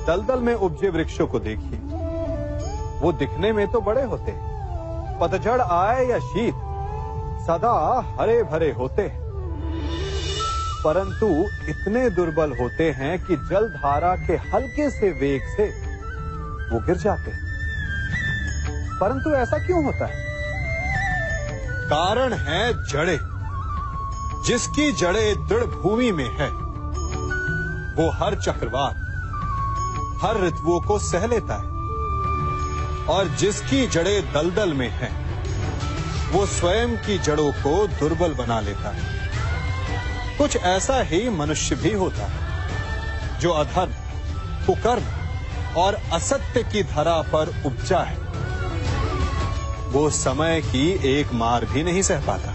दलदल में उपजे वृक्षों को देखिए। वो दिखने में तो बड़े होते हैं, पतझड़ आए या शीत सदा हरे भरे होते हैं, परंतु इतने दुर्बल होते हैं कि जलधारा के हल्के से वेग से वो गिर जाते हैं। परंतु ऐसा क्यों होता है? कारण है जड़ें। जिसकी जड़ें दृढ़ भूमि में है वो हर चक्रवात, हर ऋतुओं को सह लेता है, और जिसकी जड़ें दलदल में है वो स्वयं की जड़ों को दुर्बल बना लेता है। कुछ ऐसा ही मनुष्य भी होता है जो अधर्म, कुकर्म और असत्य की धरा पर उपजा है। वो समय की एक मार भी नहीं सह पाता,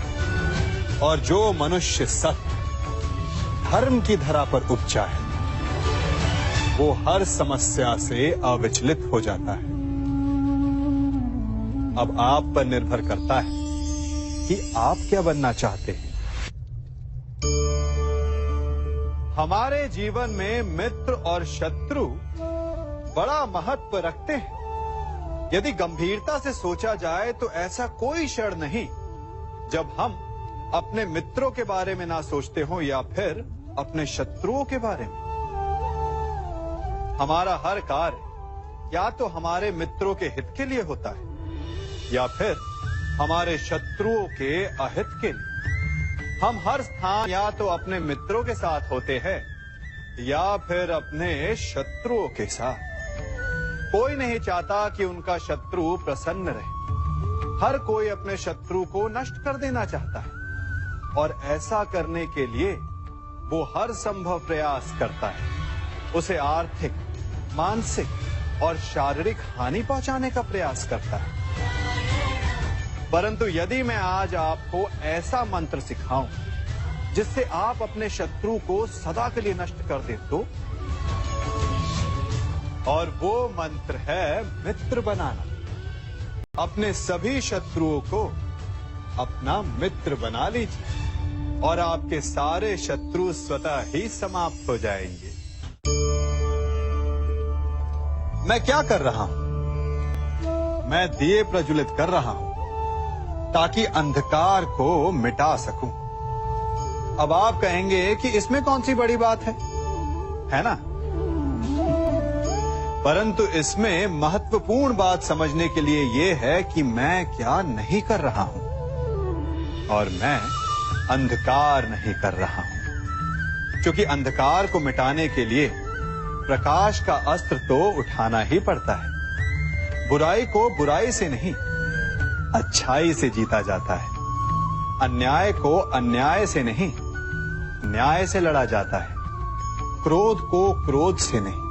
और जो मनुष्य सत्य, धर्म की धरा पर उपजा है वो हर समस्या से अविचलित हो जाता है। अब आप पर निर्भर करता है कि आप क्या बनना चाहते हैं। हमारे जीवन में मित्र और शत्रु बड़ा महत्व रखते हैं। यदि गंभीरता से सोचा जाए तो ऐसा कोई क्षण नहीं जब हम अपने मित्रों के बारे में ना सोचते हो या फिर अपने शत्रुओं के बारे में। हमारा हर कार्य या तो हमारे मित्रों के हित के लिए होता है या फिर हमारे शत्रुओं के अहित के लिए। हम हर स्थान या तो अपने मित्रों के साथ होते हैं या फिर अपने शत्रुओं के साथ। कोई नहीं चाहता कि उनका शत्रु प्रसन्न रहे। हर कोई अपने शत्रु को नष्ट कर देना चाहता है, और ऐसा करने के लिए वो हर संभव प्रयास करता है। उसे आर्थिक, मानसिक और शारीरिक हानि पहुंचाने का प्रयास करता है। परंतु यदि मैं आज आपको ऐसा मंत्र सिखाऊं जिससे आप अपने शत्रु को सदा के लिए नष्ट कर दे तो, और वो मंत्र है मित्र बनाना। अपने सभी शत्रुओं को अपना मित्र बना लीजिए और आपके सारे शत्रु स्वतः ही समाप्त हो जाएंगे। मैं क्या कर रहा हूं? मैं दिए प्रज्वलित कर रहा हूं ताकि अंधकार को मिटा सकूं। अब आप कहेंगे कि इसमें कौन सी बड़ी बात है ना? परंतु इसमें महत्वपूर्ण बात समझने के लिए यह है कि मैं क्या नहीं कर रहा हूं, और मैं अंधकार नहीं कर रहा हूं। क्योंकि अंधकार को मिटाने के लिए प्रकाश का अस्त्र तो उठाना ही पड़ता है। बुराई को बुराई से नहीं, अच्छाई से जीता जाता है। अन्याय को अन्याय से नहीं, न्याय से लड़ा जाता है। क्रोध को क्रोध से नहीं,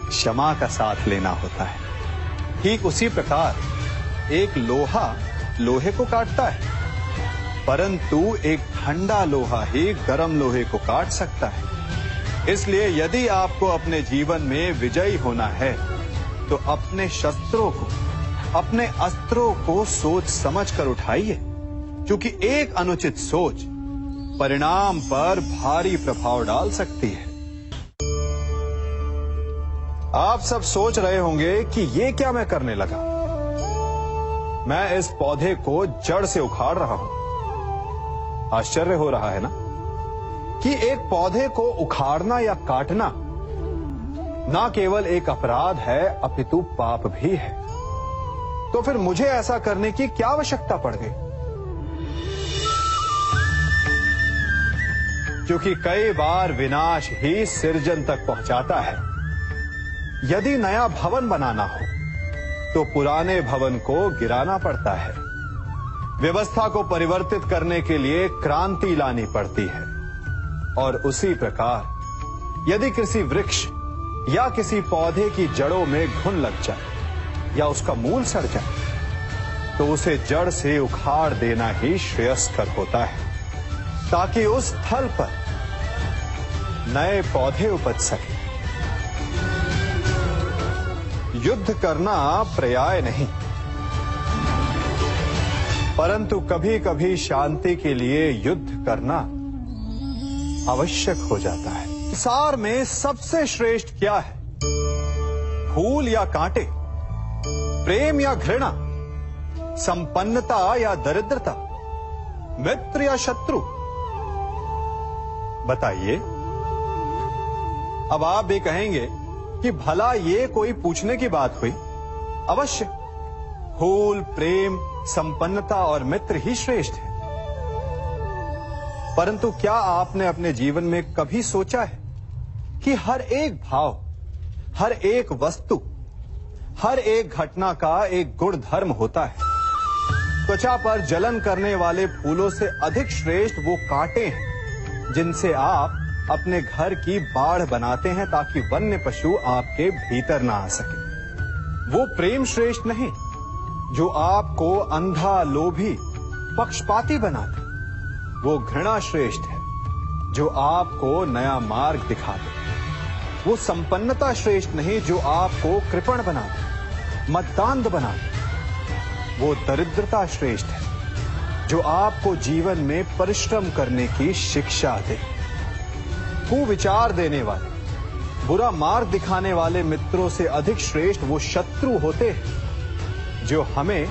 क्षमा का साथ लेना होता है। ठीक उसी प्रकार एक लोहा लोहे को काटता है, परंतु एक ठंडा लोहा ही गर्म लोहे को काट सकता है। इसलिए यदि आपको अपने जीवन में विजयी होना है तो अपने शस्त्रों को, अपने अस्त्रों को सोच समझ कर उठाइए, क्योंकि एक अनुचित सोच परिणाम पर भारी प्रभाव डाल सकती है। आप सब सोच रहे होंगे कि ये क्या मैं करने लगा। मैं इस पौधे को जड़ से उखाड़ रहा हूं। आश्चर्य हो रहा है ना कि एक पौधे को उखाड़ना या काटना ना केवल एक अपराध है अपितु पाप भी है। तो फिर मुझे ऐसा करने की क्या आवश्यकता पड़ गई? क्योंकि कई बार विनाश ही सृजन तक पहुंचाता है। यदि नया भवन बनाना हो तो पुराने भवन को गिराना पड़ता है। व्यवस्था को परिवर्तित करने के लिए क्रांति लानी पड़ती है। और उसी प्रकार यदि किसी वृक्ष या किसी पौधे की जड़ों में घुन लग जाए या उसका मूल सड़ जाए तो उसे जड़ से उखाड़ देना ही श्रेयस्कर होता है, ताकि उस स्थल पर नए पौधे उपज सके। युद्ध करना पर्याय नहीं, परंतु कभी कभी शांति के लिए युद्ध करना आवश्यक हो जाता है। संसार में सबसे श्रेष्ठ क्या है? फूल या कांटे, प्रेम या घृणा, संपन्नता या दरिद्रता, मित्र या शत्रु? बताइए। अब आप भी कहेंगे कि भला ये कोई पूछने की बात हुई? अवश्य, फूल, प्रेम, संपन्नता और मित्र ही श्रेष्ठ है। परंतु क्या आपने अपने जीवन में कभी सोचा है कि हर एक भाव, हर एक वस्तु, हर एक घटना का एक गुण धर्म होता है? त्वचा पर जलन करने वाले फूलों से अधिक श्रेष्ठ वो कांटे हैं जिनसे आप अपने घर की बाढ़ बनाते हैं ताकि वन्य पशु आपके भीतर ना आ सके। वो प्रेम श्रेष्ठ नहीं जो आपको अंधा, लोभी, पक्षपाती बनाते। वो घृणा श्रेष्ठ है जो आपको नया मार्ग दिखाते। वो संपन्नता श्रेष्ठ नहीं जो आपको कृपण बनाते, मद्दांध बनाते। वो दरिद्रता श्रेष्ठ है जो आपको जीवन में परिश्रम करने की शिक्षा दे। कुविचार देने वाले, बुरा मार्ग दिखाने वाले मित्रों से अधिक श्रेष्ठ वो शत्रु होते हैं जो हमें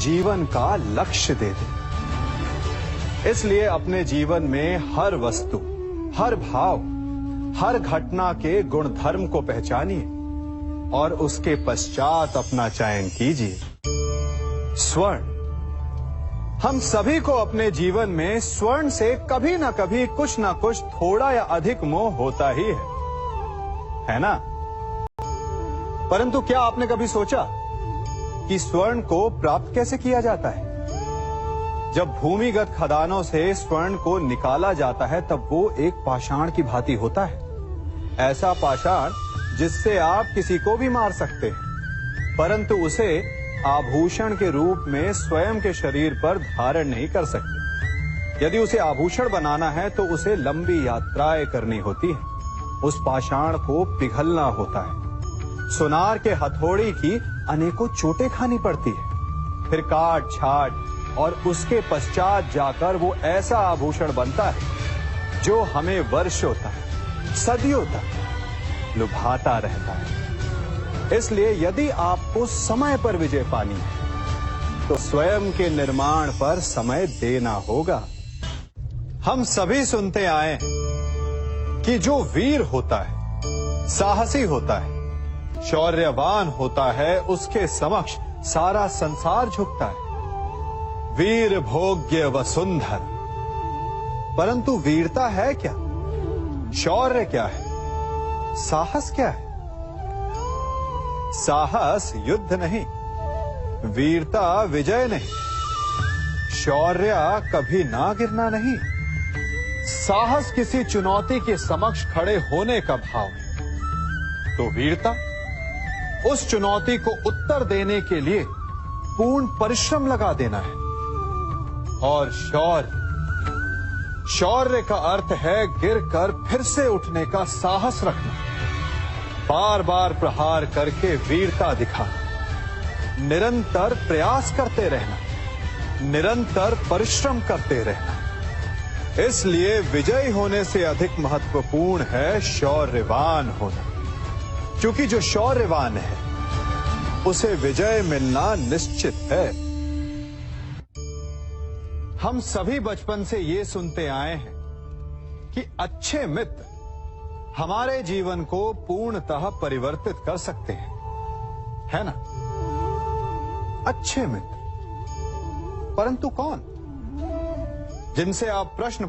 जीवन का लक्ष्य दे दे। इसलिए अपने जीवन में हर वस्तु, हर भाव, हर घटना के गुण धर्म को पहचानिए और उसके पश्चात अपना चयन कीजिए। स्वर्ण। हम सभी को अपने जीवन में स्वर्ण से कभी ना कभी कुछ ना कुछ थोड़ा या अधिक मोह होता ही है ना? परंतु क्या आपने कभी सोचा कि स्वर्ण को प्राप्त कैसे किया जाता है? जब भूमिगत खदानों से स्वर्ण को निकाला जाता है तब वो एक पाषाण की भांति होता है। ऐसा पाषाण जिससे आप किसी को भी मार सकते हैं, परंतु उसे आभूषण के रूप में स्वयं के शरीर पर धारण नहीं कर सकते। यदि उसे आभूषण बनाना है तो उसे लंबी यात्राएं करनी होती है। उस पाषाण को पिघलना होता है। सुनार के हथौड़ी की अनेकों चोटें खानी पड़ती है, फिर काट छाट और उसके पश्चात जाकर वो ऐसा आभूषण बनता है जो हमें वर्षों तक, सदियों तक लुभाता रहता है। इसलिए यदि आपको समय पर विजय पानी है तो स्वयं के निर्माण पर समय देना होगा। हम सभी सुनते आए हैं कि जो वीर होता है, साहसी होता है, शौर्यवान होता है, उसके समक्ष सारा संसार झुकता है। वीर भोग्य वसुंधर। परंतु वीरता है क्या? शौर्य क्या है? साहस क्या है? साहस युद्ध नहीं, वीरता विजय नहीं, शौर्य कभी ना गिरना नहीं। साहस किसी चुनौती के समक्ष खड़े होने का भाव है, तो वीरता उस चुनौती को उत्तर देने के लिए पूर्ण परिश्रम लगा देना है। और शौर्य का अर्थ है गिरकर फिर से उठने का साहस रखना, बार बार प्रहार करके वीरता दिखाना, निरंतर प्रयास करते रहना, निरंतर परिश्रम करते रहना। इसलिए विजयी होने से अधिक महत्वपूर्ण है शौर्यवान होना, क्योंकि जो शौर्यवान है उसे विजय मिलना निश्चित है। हम सभी बचपन से ये सुनते आए हैं कि अच्छे मित्र हमारे जीवन को पूर्णतः परिवर्तित कर सकते हैं, है ना? अच्छे मित्र, परंतु कौन? जिनसे आप प्रश्न